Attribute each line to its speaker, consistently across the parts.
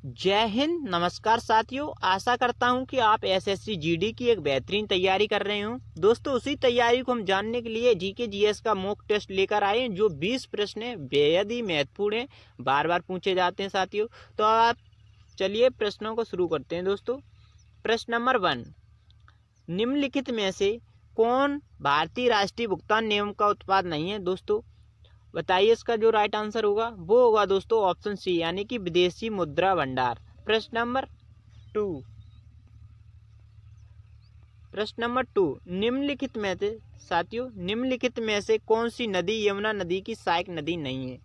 Speaker 1: जय हिंद। नमस्कार साथियों, आशा करता हूं कि आप एसएससी जीडी की एक बेहतरीन तैयारी कर रहे हो। दोस्तों, उसी तैयारी को हम जानने के लिए जीके जीएस का मॉक टेस्ट लेकर आए हैं, जो 20 प्रश्न है, बेहद ही महत्वपूर्ण है, बार बार पूछे जाते हैं साथियों। तो आप चलिए प्रश्नों को शुरू करते हैं। दोस्तों, प्रश्न नंबर 1, निम्नलिखित में से कौन भारतीय राष्ट्रीय भुगतान नियम का उत्पाद नहीं है? दोस्तों बताइए, इसका जो राइट आंसर होगा वो होगा दोस्तों ऑप्शन सी, यानी कि विदेशी मुद्रा भंडार। प्रश्न नंबर 2, निम्नलिखित में से साथियों, निम्नलिखित में से कौन सी नदी यमुना नदी की सहायक नदी नहीं है?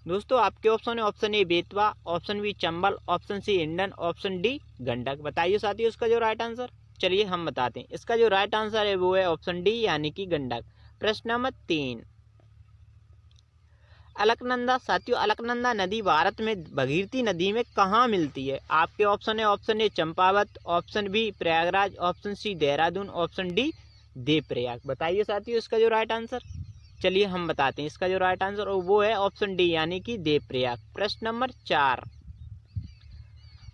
Speaker 1: दोस्तों आपके ऑप्शन है, option A Betwa, option B Chambal, option C Hindon, option D Gandak. बताइए साथियों इसका जो राइट आंसर। चलिए हम बताते हैं, इसका जो राइट आंसर है वो है ऑप्शन डी, यानी कि गंडक। प्रश्न नंबर 3, अलकनंदा साथियों, अलकनंदा नदी भारत में भगीरथी नदी में कहाँ मिलती है? आपके ऑप्शन है, option A Champawat, option B Prayagraj, option C Dehradun, option D Devprayag. बताइए साथियों इसका जो राइट आंसर। चलिए हम बताते हैं, इसका जो राइट आंसर वो है ऑप्शन डी, यानी कि देवप्रयाग। प्रश्न नंबर 4,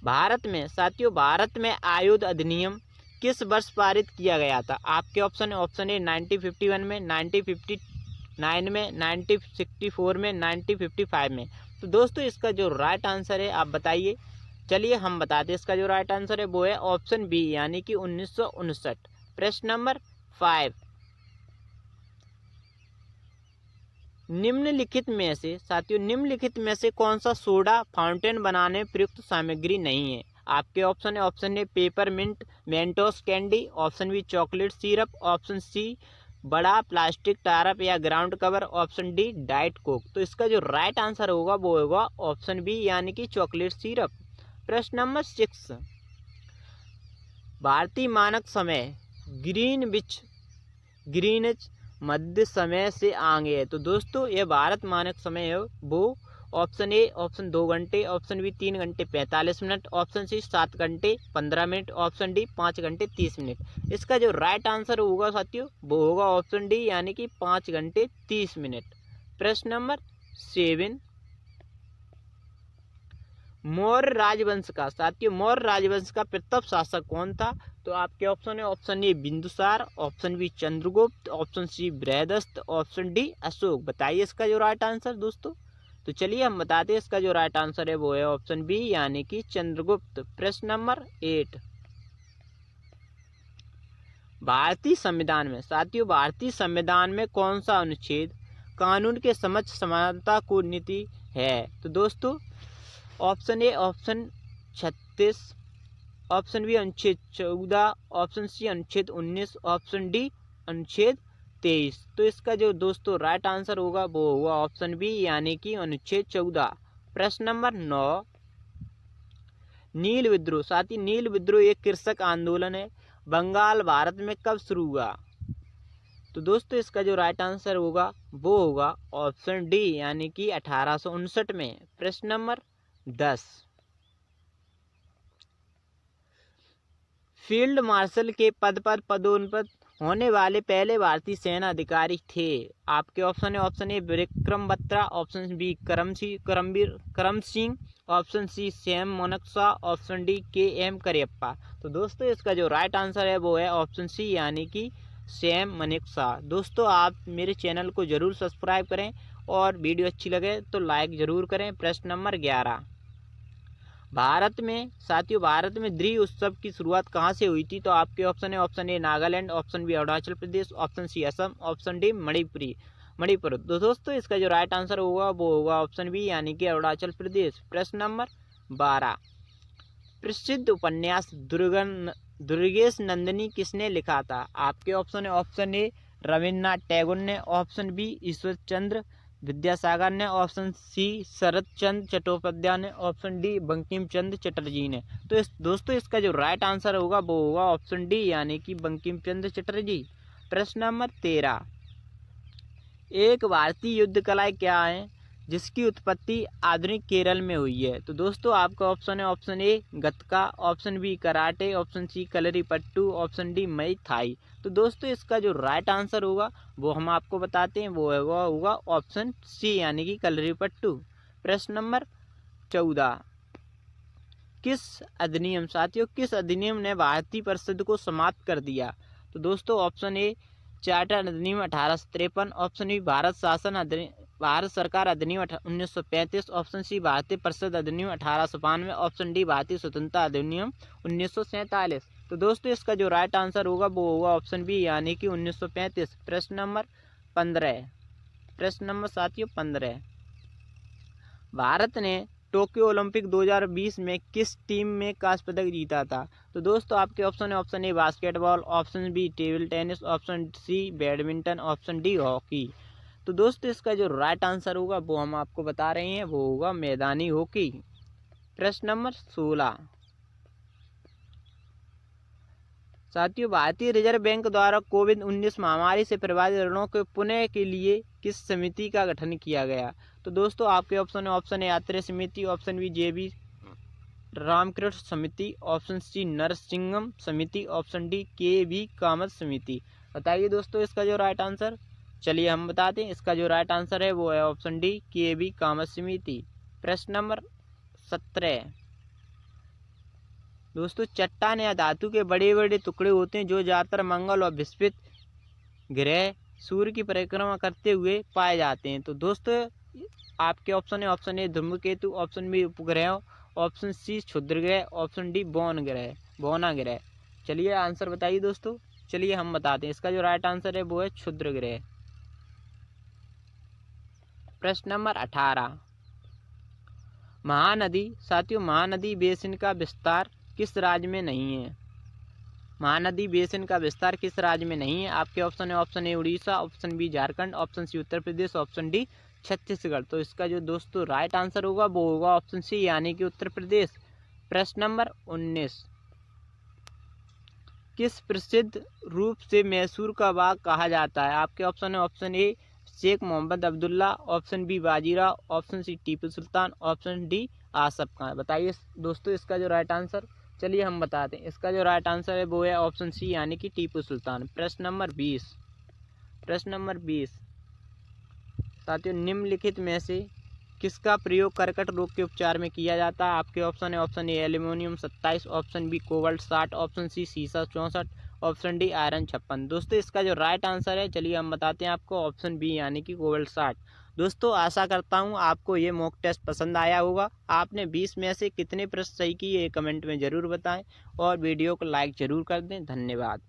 Speaker 1: भारत में साथियों, भारत में आयुध अधिनियम किस वर्ष पारित किया गया था? आपके ऑप्शन है, ऑप्शन ए 1951 में, 1959 में, 1964 में, 1955 में। तो दोस्तों इसका जो राइट आंसर है आप बताइए। चलिए हम बताते हैं, इसका जो राइट आंसर है वो है ऑप्शन बी, यानी कि 1959। प्रश्न नंबर 5, निम्नलिखित में से साथियों, निम्नलिखित में से कौन सा सोडा फाउंटेन बनाने प्रयुक्त सामग्री नहीं है? आपके ऑप्शन है, option A peppermint Mentos candy, option B chocolate syrup, option C बड़ा प्लास्टिक टारप या ground cover, option D diet Coke. तो इसका जो राइट आंसर होगा वो होगा ऑप्शन बी, यानी कि चॉकलेट सिरप। प्रश्न नंबर 6, भारतीय मानक समय ग्रीनिच मध्य समय से आगे है। तो दोस्तों ये भारत मानक समय है वो ऑप्शन ए, ऑप्शन 2 घंटे, ऑप्शन बी 3 घंटे 45 मिनट, ऑप्शन सी 7 घंटे 15 मिनट, ऑप्शन डी 5 घंटे 30 मिनट। इसका जो राइट आंसर होगा साथियों वो होगा ऑप्शन डी, यानी कि 5 घंटे 30 मिनट। प्रश्न नंबर 7, मौर्य राजवंश का साथियों, मौर्य राजवंश का प्रथम शासक कौन था? तो आपके ऑप्शन है, option A Bindusara, option B Chandragupta, option C Brihadratha, option D Ashoka. बताइए इसका जो राइट आंसर दोस्तों। तो चलिए हम बताते हैं, इसका जो राइट आंसर है वो है ऑप्शन बी, यानी कि चंद्रगुप्त। प्रश्न नंबर 8, भारतीय संविधान में साथियों, भारतीय संविधान में कौन सा अनुच्छेद कानून के समक्ष समानता को नीति है? तो दोस्तों option A option 36, option B अनुच्छेद 14, ऑप्शन सी अनुच्छेद 19, ऑप्शन डी अनुच्छेद 23। तो इसका जो दोस्तों राइट आंसर होगा वो होगा ऑप्शन बी, यानी कि अनुच्छेद 14। प्रश्न नंबर 9, नील विद्रोह साथी, नील विद्रोह एक कृषक आंदोलन है, बंगाल भारत में कब शुरू हुआ? तो दोस्तों इसका जो राइट आंसर होगा वो होगा ऑप्शन डी, यानी कि 1859 में। प्रश्न नंबर 10, फील्ड मार्शल के पद पर पदोन्नत होने वाले पहले भारतीय सेना अधिकारी थे? आपके ऑप्शन है, option A Vikram Batra, option B Karam Singh, option C Sam Manekshaw, option D KM Cariappa. तो दोस्तों इसका जो राइट आंसर है वो है ऑप्शन सी, यानी कि सैम मनकशा। दोस्तों आप मेरे चैनल को जरूर सब्सक्राइब करें और वीडियो अच्छी लगे तो लाइक जरूर करें। प्रश्न नंबर 11, भारत में साथियों, भारत में द्री उत्सव की शुरुआत कहाँ से हुई थी? तो आपके ऑप्शन है, option A Nagaland, option B Arunachal Pradesh, option C Assam, option D Manipur. तो दोस्तों इसका जो राइट आंसर होगा वो होगा ऑप्शन बी, यानी कि अरुणाचल प्रदेश। प्रश्न नंबर 12, प्रसिद्ध उपन्यास दुर्गेश नंदिनी किसने लिखा था? आपके ऑप्शन है, ऑप्शन ए रविन्द्रनाथ टैगोर ने, ऑप्शन बी ईश्वर चंद्र विद्यासागर ने, ऑप्शन सी शरत चंद्र चट्टोपाध्याय ने, ऑप्शन डी बंकिम चंद्र चटर्जी ने। तो दोस्तों इसका जो राइट आंसर होगा वो होगा ऑप्शन डी, यानी कि बंकिम चंद्र चटर्जी। प्रश्न नंबर 13, एक भारतीय युद्ध कला क्या है जिसकी उत्पत्ति आधुनिक केरल में हुई है? तो दोस्तों आपका ऑप्शन है, option A Gatka, option B karate, option C Kalaripayattu, option D Muay Thai. तो दोस्तों इसका जो राइट आंसर होगा वो हम आपको बताते हैं, वो होगा ऑप्शन सी, यानी कि कलरीपट्टू। प्रश्न नंबर 14, किस अधिनियम, साथियों किस अधिनियम ने भारतीय परिषद को समाप्त कर दिया? तो दोस्तों ऑप्शन ए चार्टर अधिनियम 1853, ऑप्शन बी भारत सरकार अधिनियम 1935, ऑप्शन सी भारतीय परिषद अधिनियम 1892, ऑप्शन डी भारतीय स्वतंत्रता अधिनियम 1947। तो दोस्तों इसका जो राइट आंसर होगा वो होगा ऑप्शन बी यानी कि 1935। प्रश्न नंबर 15, प्रश्न नंबर साथियों 15, भारत ने टोक्यो ओलंपिक 2020 में किस टीम में कांस्य पदक जीता था? तो दोस्तों आपके ऑप्शन है, option A basketball, option B table tennis, option C badminton, option D hockey. तो दोस्तों इसका जो राइट आंसर होगा वो हम आपको बता रहे हैं, वो होगा मैदानी हॉकी। प्रश्न नंबर 16, साथियों भारतीय रिजर्व बैंक द्वारा कोविड-19 महामारी से प्रभावित ऋणों के पुनः के लिए किस समिति का गठन किया गया? तो दोस्तों आपके ऑप्शन है, ऑप्शन ए आत्रेय समिति, ऑप्शन बी जेबी रामकृष्ण समिति, ऑप्शन सी नरसिंगम समिति, ऑप्शन डी के बी कामत समिति। बताइए दोस्तों इसका जो राइट आंसर। चलिए हम बताते हैं, इसका जो राइट आंसर है वो है ऑप्शन डी के बी कामत समिति। प्रश्न नंबर 17, दोस्तों चट्टान या धातु के बड़े बड़े टुकड़े होते हैं जो ज़्यादातर मंगल और बृहस्पति ग्रह सूर्य की परिक्रमा करते हुए पाए जाते हैं। तो दोस्तों आपके ऑप्शन है, ऑप्शन ए धूमकेतु, ऑप्शन बी उपग्रह, ऑप्शन सी क्षुद्र ग्रह, ऑप्शन डी बौना ग्रह। चलिए आंसर बताइए दोस्तों। चलिए हम बताते हैं, इसका जो राइट आंसर है वो है क्षुद्र ग्रह। प्रश्न नंबर 18, महानदी, साथियों महानदी बेसिन का विस्तार किस राज्य में नहीं है? महानदी बेसिन का विस्तार किस राज्य में नहीं है? आपके ऑप्शन है, option A Orissa, option B Jharkhand, option C Uttar Pradesh, option D Chhattisgarh. तो इसका जो दोस्तों राइट आंसर होगा वो होगा ऑप्शन सी यानी कि उत्तर प्रदेश। प्रश्न नंबर 19, किस प्रसिद्ध रूप से मैसूर का बाग कहा जाता है? आपके ऑप्शन है, option A Sheikh Mohammad Abdullah, option B Bajirao, option C Tipu Sultan, option D Asaf Khan. बताइए दोस्तों इसका जो राइट आंसर। चलिए हम बताते हैं, इसका जो राइट आंसर है वो है ऑप्शन सी यानी कि टीपू सुल्तान। प्रश्न नंबर 20, प्रश्न नंबर 20, साथियों निम्नलिखित में से किसका प्रयोग कर्कट रोग के उपचार में किया जाता है? आपके ऑप्शन है, option A aluminium 27, option B cobalt 60, option C सीसा 64, ऑप्शन डी आयरन 56। दोस्तों इसका जो राइट आंसर है चलिए हम बताते हैं आपको, ऑप्शन बी यानी कि कोबाल्ट 60। दोस्तों आशा करता हूँ आपको ये मॉक टेस्ट पसंद आया होगा। आपने 20 में से कितने प्रश्न सही किए ये कमेंट में ज़रूर बताएं और वीडियो को लाइक ज़रूर कर दें। धन्यवाद।